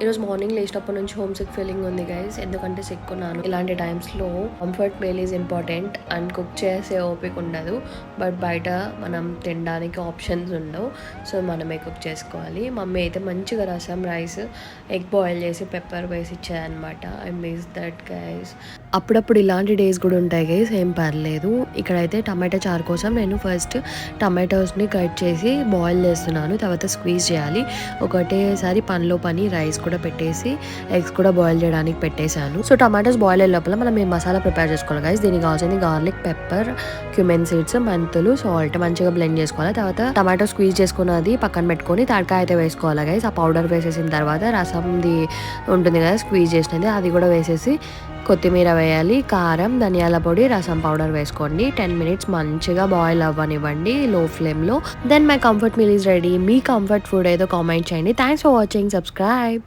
ఈరోజు మార్నింగ్ లేచినప్పటి నుంచి హోమ్ సిక్ ఫీలింగ్ ఉంది గైస్. ఎందుకంటే సిక్ ఉన్నాను. ఇలాంటి టైమ్స్లో comfort meal is important and cook చేసే ఓపిక ఉండదు. బట్ బయట మనం తినడానికి ఆప్షన్స్ ఉండవు, సో మనమే కుక్ చేసుకోవాలి. మమ్మీ అయితే మంచిగా రసం, రైస్, ఎగ్ బాయిల్ చేసి పెప్పర్ వేసి ఇచ్చాయన్నమాట. I miss that guys. అప్పుడప్పుడు ఇలాంటి డేస్ కూడా ఉంటాయి గైస్, ఏం పర్లేదు. ఇక్కడైతే టమాటా చారు కోసం నేను ఫస్ట్ టమాటోస్ని కట్ చేసి బాయిల్ చేస్తున్నాను, తర్వాత స్క్వీజ్ చేయాలి. ఒకటేసారి పనిలో పని రైస్ కూడా పెట్టేసి ఎగ్స్ కూడా బాయిల్ చేయడానికి పెట్టేశాను. సో టమాటోస్ బాయిల్ అయ్యే లోపల మనం ఈ మసాలా ప్రిపేర్ చేసుకోవాలి గైస్. దీనికి కావాల్సింది గార్లిక్, పెప్పర్, క్యూమెన్ సీడ్స్, మెంతులు, సాల్ట్ మంచిగా బ్లెండ్ చేసుకోవాలి. తర్వాత టమాటో స్క్వీజ్ చేసుకున్నది పక్కన పెట్టుకొని తాడకాయ అయితే వేసుకోవాలి గైస్. ఆ పౌడర్ వేసేసిన తర్వాత రసంది ఉంటుంది కదా స్క్వీజ్ చేసినది, అది కూడా వేసేసి కొత్తిమీర వేయాలి, కారం, ధనియాల పొడి, రసం పౌడర్ వేసుకోండి. 10 minutes మంచిగా బాయిల్ అవ్వనివ్వండి లో ఫ్లేమ్లో. Then my comfort meal is ready. మీ కంఫర్ట్ ఫుడ్ ఏదో కామెంట్ చేయండి. Thanks for watching. సబ్స్క్రైబ్.